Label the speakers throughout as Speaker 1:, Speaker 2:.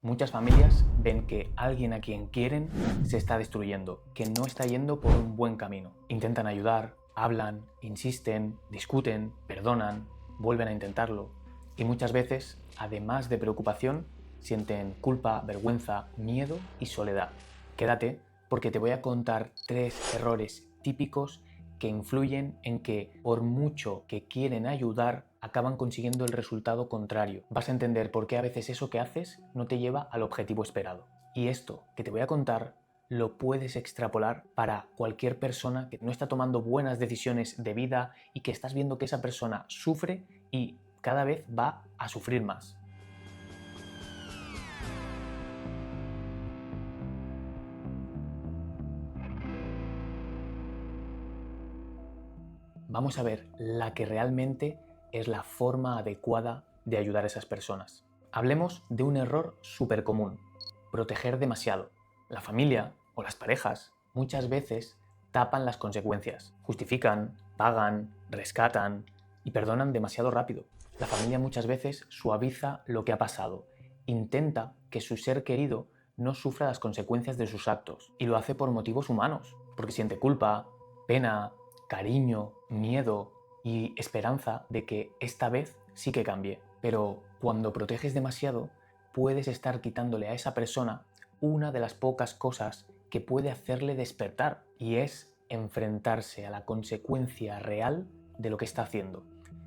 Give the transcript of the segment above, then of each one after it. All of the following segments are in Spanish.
Speaker 1: Muchas familias ven que alguien a quien quieren se está destruyendo, que no está yendo por un buen camino. Intentan ayudar, hablan, insisten, discuten, perdonan, vuelven a intentarlo. Y muchas veces, además de preocupación, sienten culpa, vergüenza, miedo y soledad. Quédate porque te voy a contar 3 errores típicos que influyen en que, por mucho que quieren ayudar, acaban consiguiendo el resultado contrario. Vas a entender por qué a veces eso que haces no te lleva al objetivo esperado. Y esto que te voy a contar lo puedes extrapolar para cualquier persona que no está tomando buenas decisiones de vida y que estás viendo que esa persona sufre y cada vez va a sufrir más. Vamos a ver la que realmente es la forma adecuada de ayudar a esas personas. Hablemos de un error súper común: proteger demasiado. La familia o las parejas muchas veces tapan las consecuencias, justifican, pagan, rescatan y perdonan demasiado rápido. La familia muchas veces suaviza lo que ha pasado, intenta que su ser querido no sufra las consecuencias de sus actos y lo hace por motivos humanos, porque siente culpa, pena, cariño, miedo y esperanza de que esta vez sí que cambie. Pero cuando proteges demasiado, puedes estar quitándole a esa persona una de las pocas cosas que puede hacerle despertar, y es enfrentarse a la consecuencia real de lo que está haciendo.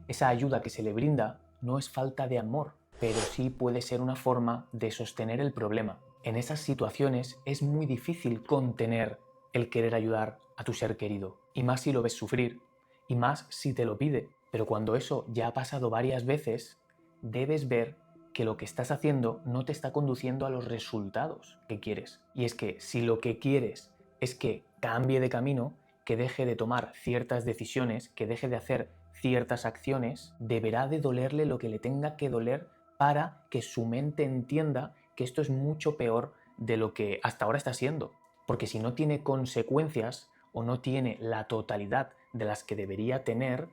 Speaker 1: Esa ayuda que se le brinda no es falta de amor, pero sí puede ser una forma de sostener el problema. En esas situaciones es muy difícil contener el querer ayudar a tu ser querido, y más si lo ves sufrir, y más si te lo pide. Pero cuando eso ya ha pasado varias veces, debes ver que lo que estás haciendo no te está conduciendo a los resultados que quieres. Y es que si lo que quieres es que cambie de camino, que deje de tomar ciertas decisiones, que deje de hacer ciertas acciones, deberá de dolerle lo que le tenga que doler para que su mente entienda que esto es mucho peor de lo que hasta ahora está siendo. Porque si no tiene consecuencias o no tiene la totalidad de las que debería tener,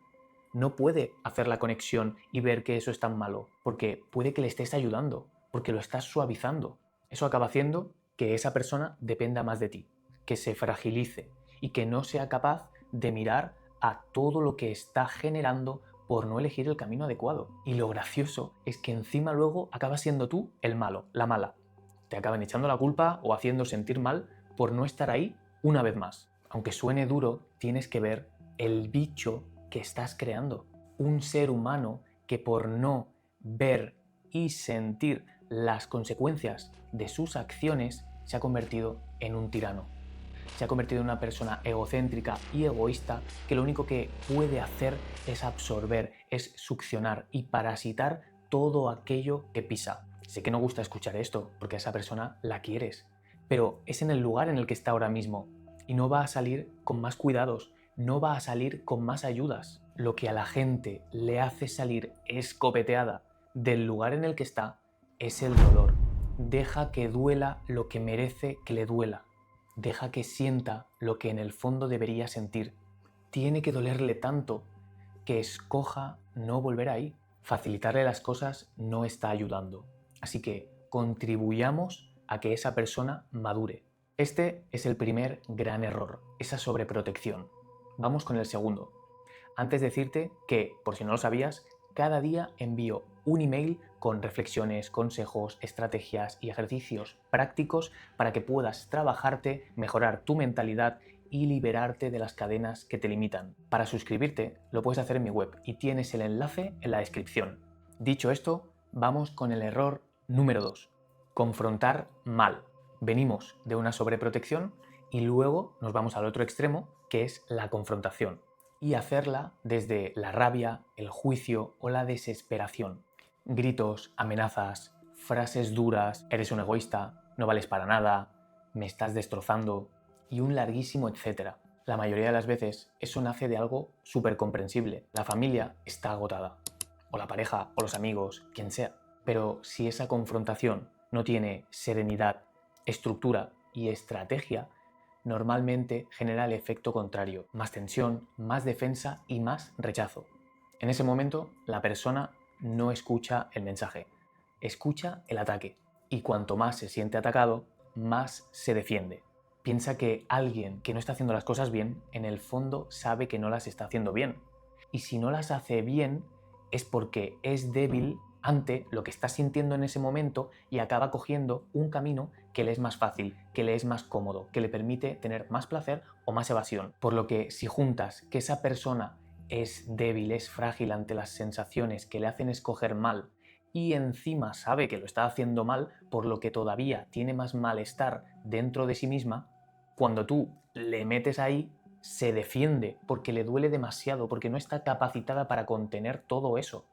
Speaker 1: no puede hacer la conexión y ver que eso es tan malo, porque puede que le estés ayudando, porque lo estás suavizando. Eso acaba haciendo que esa persona dependa más de ti, que se fragilice y que no sea capaz de mirar a todo lo que está generando por no elegir el camino adecuado. Y lo gracioso es que encima luego acabas siendo tú el malo, la mala. Te acaban echando la culpa o haciendo sentir mal por no estar ahí una vez más. Aunque suene duro, tienes que ver el bicho que estás creando. Un ser humano que, por no ver y sentir las consecuencias de sus acciones, se ha convertido en un tirano. Se ha convertido en una persona egocéntrica y egoísta que lo único que puede hacer es absorber, es succionar y parasitar todo aquello que pisa. Sé que no gusta escuchar esto porque a esa persona la quieres, pero es en el lugar en el que está ahora mismo y no va a salir con más cuidados, no va a salir con más ayudas. Lo que a la gente le hace salir escopeteada del lugar en el que está es el dolor. Deja que duela lo que merece que le duela. Deja que sienta lo que en el fondo debería sentir. Tiene que dolerle tanto que escoja no volver ahí. Facilitarle las cosas no está ayudando. Así que contribuyamos a que esa persona madure. Este es el primer gran error, esa sobreprotección. Vamos con el segundo. Antes decirte que, por si no lo sabías, cada día envío un email con reflexiones, consejos, estrategias y ejercicios prácticos para que puedas trabajarte, mejorar tu mentalidad y liberarte de las cadenas que te limitan. Para suscribirte lo puedes hacer en mi web y tienes el enlace en la descripción. Dicho esto, vamos con el error número 2. Confrontar mal. Venimos de una sobreprotección y luego nos vamos al otro extremo, que es la confrontación, y hacerla desde la rabia, el juicio o la desesperación. Gritos, amenazas, frases duras: eres un egoísta, no vales para nada, me estás destrozando, y un larguísimo etcétera. La mayoría de las veces eso nace de algo súper comprensible. La familia está agotada, o la pareja, o los amigos, quien sea. Pero si esa confrontación no tiene serenidad, estructura y estrategia, normalmente genera el efecto contrario: más tensión, más defensa y más rechazo. En ese momento, la persona no escucha el mensaje, escucha el ataque. y cuanto más se siente atacado, más se defiende. Piensa que alguien que no está haciendo las cosas bien, en el fondo sabe que no las está haciendo bien. Y si no las hace bien, es porque es débil ante lo que está sintiendo en ese momento y acaba cogiendo un camino que le es más fácil, que le es más cómodo, que le permite tener más placer o más evasión. Por lo que si juntas que esa persona es débil, es frágil ante las sensaciones que le hacen escoger mal y encima sabe que lo está haciendo mal, por lo que todavía tiene más malestar dentro de sí misma, cuando tú le metes ahí, se defiende porque le duele demasiado, porque no está capacitada para contener todo eso.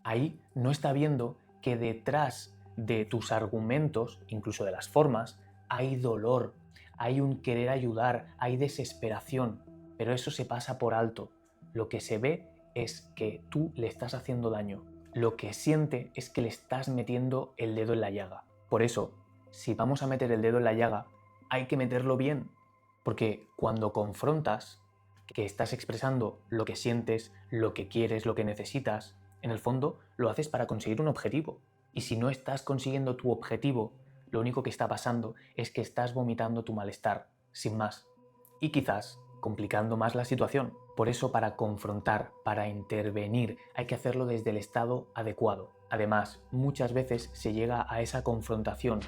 Speaker 1: Ahí no está viendo que detrás de tus argumentos, incluso de las formas, hay dolor, hay un querer ayudar, hay desesperación, pero eso se pasa por alto. Lo que se ve es que tú le estás haciendo daño. Lo que siente es que le estás metiendo el dedo en la llaga. Por eso, si vamos a meter el dedo en la llaga, hay que meterlo bien, porque cuando confrontas, que estás expresando lo que sientes, lo que quieres, lo que necesitas, en el fondo lo haces para conseguir un objetivo. Y si no estás consiguiendo tu objetivo, lo único que está pasando es que estás vomitando tu malestar, sin más. Y quizás complicando más la situación. Por eso para confrontar, para intervenir, hay que hacerlo desde el estado adecuado. Además, muchas veces se llega a esa confrontación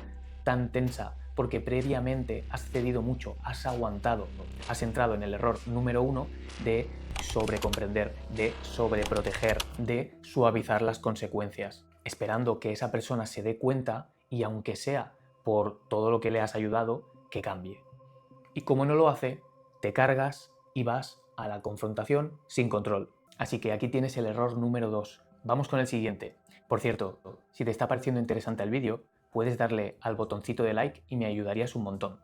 Speaker 1: tan tensa porque previamente has cedido mucho, has aguantado, has entrado en el error número 1 de sobrecomprender, de sobreproteger, de suavizar las consecuencias, esperando que esa persona se dé cuenta y aunque sea por todo lo que le has ayudado, que cambie. Y como no lo hace, te cargas y vas a la confrontación sin control. Así que aquí tienes el error número 2. Vamos con el siguiente. Por cierto, si te está pareciendo interesante el vídeo, puedes darle al botoncito de like y me ayudarías un montón.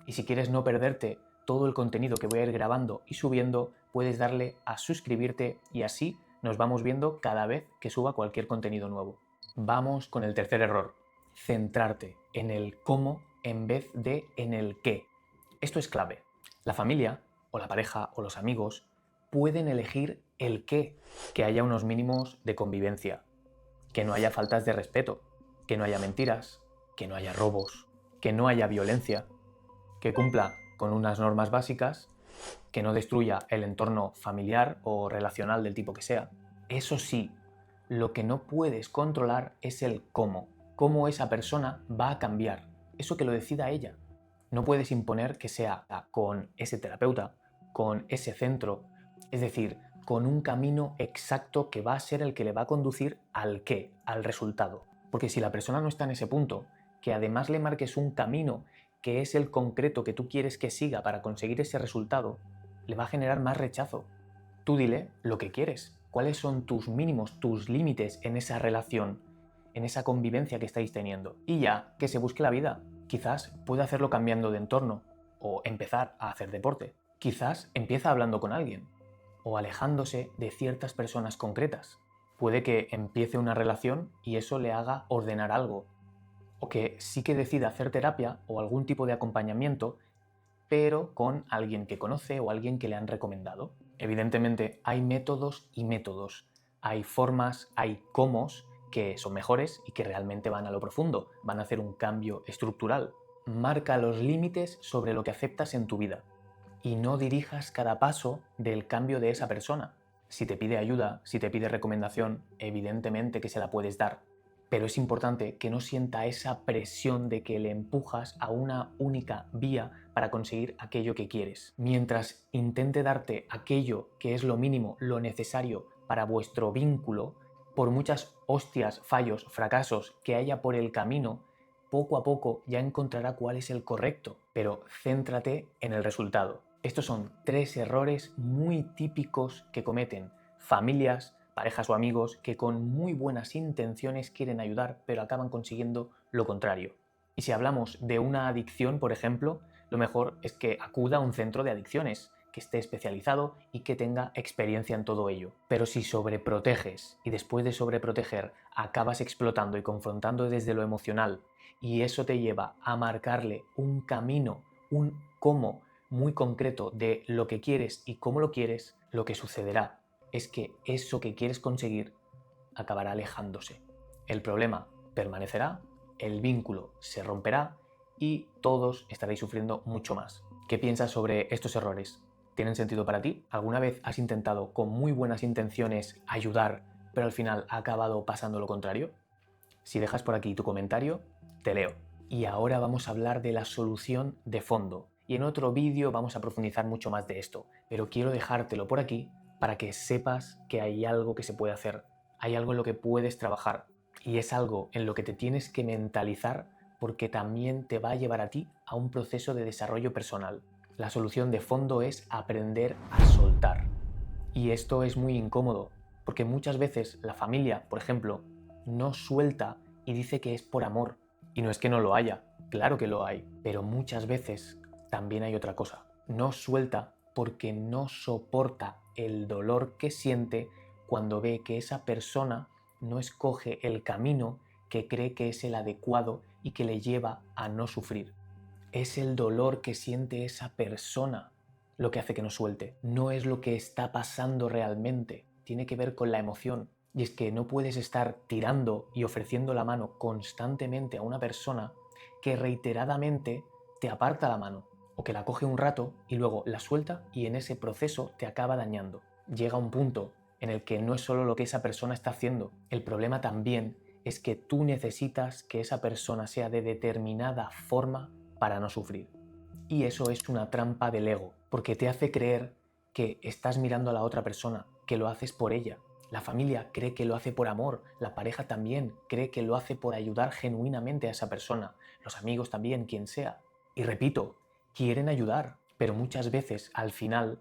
Speaker 1: Y si quieres no perderte todo el contenido que voy a ir grabando y subiendo, puedes darle a suscribirte y así nos vamos viendo cada vez que suba cualquier contenido nuevo. Vamos con el tercer error. Centrarte en el cómo en vez de en el qué. Esto es clave. La familia, o la pareja, o los amigos pueden elegir el qué, que haya unos mínimos de convivencia, que no haya faltas de respeto, que no haya mentiras, que no haya robos, que no haya violencia, que cumpla con unas normas básicas, que no destruya el entorno familiar o relacional del tipo que sea. Eso sí, lo que no puedes controlar es el cómo esa persona va a cambiar, eso que lo decida ella. No puedes imponer que sea con ese terapeuta, con ese centro, es decir, con un camino exacto que va a ser el que le va a conducir al qué, al resultado. Porque si la persona no está en ese punto, que además le marques un camino que es el concreto que tú quieres que siga para conseguir ese resultado, le va a generar más rechazo. Tú dile lo que quieres, cuáles son tus mínimos, tus límites en esa relación, en esa convivencia que estáis teniendo. Y ya, que se busque la vida. Quizás puede hacerlo cambiando de entorno o empezar a hacer deporte. Quizás empieza hablando con alguien o alejándose de ciertas personas concretas. Puede que empiece una relación y eso le haga ordenar algo. O que sí que decida hacer terapia o algún tipo de acompañamiento, pero con alguien que conoce o alguien que le han recomendado. Evidentemente hay métodos y métodos. Hay formas, hay cómos que son mejores y que realmente van a lo profundo, van a hacer un cambio estructural. Marca los límites sobre lo que aceptas en tu vida y no dirijas cada paso del cambio de esa persona. Si te pide ayuda, si te pide recomendación, evidentemente que se la puedes dar. Pero es importante que no sienta esa presión de que le empujas a una única vía para conseguir aquello que quieres. Mientras intente darte aquello que es lo mínimo, lo necesario para vuestro vínculo, por muchas hostias, fallos, fracasos que haya por el camino, poco a poco ya encontrará cuál es el correcto, pero céntrate en el resultado. Estos son 3 errores muy típicos que cometen familias, parejas o amigos que con muy buenas intenciones quieren ayudar, pero acaban consiguiendo lo contrario. Y si hablamos de una adicción, por ejemplo, lo mejor es que acuda a un centro de adicciones, que esté especializado y que tenga experiencia en todo ello. Pero si sobreproteges y después de sobreproteger acabas explotando y confrontando desde lo emocional y eso te lleva a marcarle un camino, un cómo muy concreto de lo que quieres y cómo lo quieres, lo que sucederá es que eso que quieres conseguir acabará alejándose. El problema permanecerá el vínculo se romperá y todos estaréis sufriendo mucho más. ¿Qué piensas sobre estos errores? ¿Tienen sentido para ti? ¿Alguna vez has intentado con muy buenas intenciones ayudar, pero al final ha acabado pasando lo contrario? Si dejas por aquí tu comentario, te leo. Y ahora vamos a hablar de la solución de fondo. Y en otro vídeo vamos a profundizar mucho más de esto. Pero quiero dejártelo por aquí para que sepas que hay algo que se puede hacer. Hay algo en lo que puedes trabajar. Y es algo en lo que te tienes que mentalizar porque también te va a llevar a ti a un proceso de desarrollo personal. La solución de fondo es aprender a soltar. Y esto es muy incómodo, porque muchas veces la familia, por ejemplo, no suelta y dice que es por amor. Y no es que no lo haya, claro que lo hay, pero muchas veces también hay otra cosa. No suelta porque no soporta el dolor que siente cuando ve que esa persona no escoge el camino que cree que es el adecuado y que le lleva a no sufrir. Es el dolor que siente esa persona lo que hace que no suelte. No es lo que está pasando realmente. Tiene que ver con la emoción. Y es que no puedes estar tirando y ofreciendo la mano constantemente a una persona que reiteradamente te aparta la mano o que la coge un rato y luego la suelta y en ese proceso te acaba dañando. Llega un punto en el que no es solo lo que esa persona está haciendo. El problema también es que tú necesitas que esa persona sea de determinada forma para no sufrir. Y eso es una trampa del ego, porque te hace creer que estás mirando a la otra persona, que lo haces por ella. La familia cree que lo hace por amor, la pareja también cree que lo hace por ayudar genuinamente a esa persona, los amigos también, quien sea. Y repito, quieren ayudar, pero muchas veces al final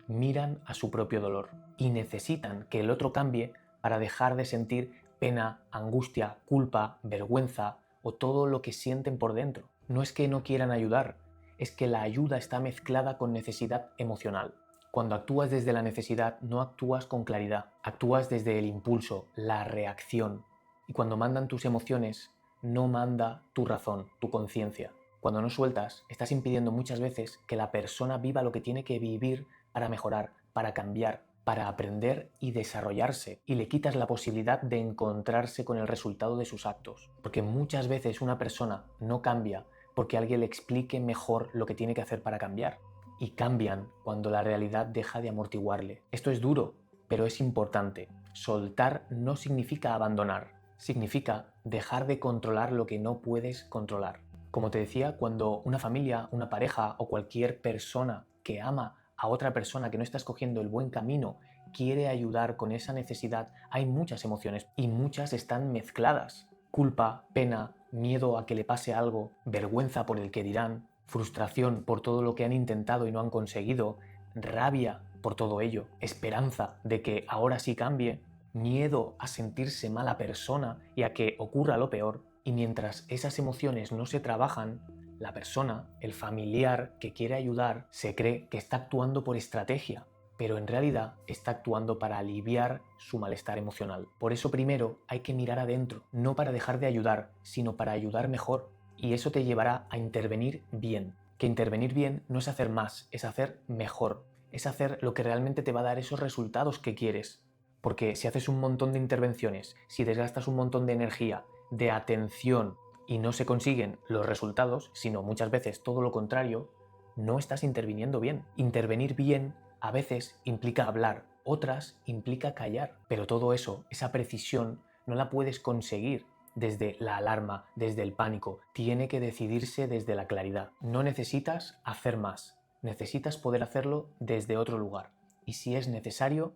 Speaker 1: miran a su propio dolor y necesitan que el otro cambie para dejar de sentir pena, angustia, culpa, vergüenza o todo lo que sienten por dentro. No es que no quieran ayudar, es que la ayuda está mezclada con necesidad emocional. Cuando actúas desde la necesidad, no actúas con claridad, actúas desde el impulso, la reacción. Y cuando mandan tus emociones, no manda tu razón, tu conciencia. Cuando no sueltas, estás impidiendo muchas veces que la persona viva lo que tiene que vivir para mejorar, para cambiar, para aprender y desarrollarse, y le quitas la posibilidad de encontrarse con el resultado de sus actos. Porque muchas veces una persona no cambia porque alguien le explique mejor lo que tiene que hacer para cambiar. Y cambian cuando la realidad deja de amortiguarle. Esto es duro, pero es importante. Soltar no significa abandonar, significa dejar de controlar lo que no puedes controlar. Como te decía, cuando una familia, una pareja o cualquier persona que ama a otra persona que no está escogiendo el buen camino quiere ayudar con esa necesidad, hay muchas emociones y muchas están mezcladas. Culpa, pena, miedo a que le pase algo, vergüenza por el que dirán, frustración por todo lo que han intentado y no han conseguido, rabia por todo ello, esperanza de que ahora sí cambie, miedo a sentirse mala persona y a que ocurra lo peor. Y mientras esas emociones no se trabajan, la persona, el familiar que quiere ayudar, se cree que está actuando por estrategia, pero en realidad está actuando para aliviar su malestar emocional. Por eso primero hay que mirar adentro, no para dejar de ayudar, sino para ayudar mejor. Y eso te llevará a intervenir bien. Que intervenir bien no es hacer más, es hacer mejor. Es hacer lo que realmente te va a dar esos resultados que quieres. Porque si haces un montón de intervenciones, si desgastas un montón de energía, de atención y no se consiguen los resultados, sino muchas veces todo lo contrario, no estás interviniendo bien. Intervenir bien a veces implica hablar, otras implica callar, pero todo eso, esa precisión, no la puedes conseguir desde la alarma, desde el pánico. Tiene que decidirse desde la claridad. No necesitas hacer más, necesitas poder hacerlo desde otro lugar y si es necesario,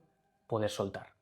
Speaker 1: poder soltar.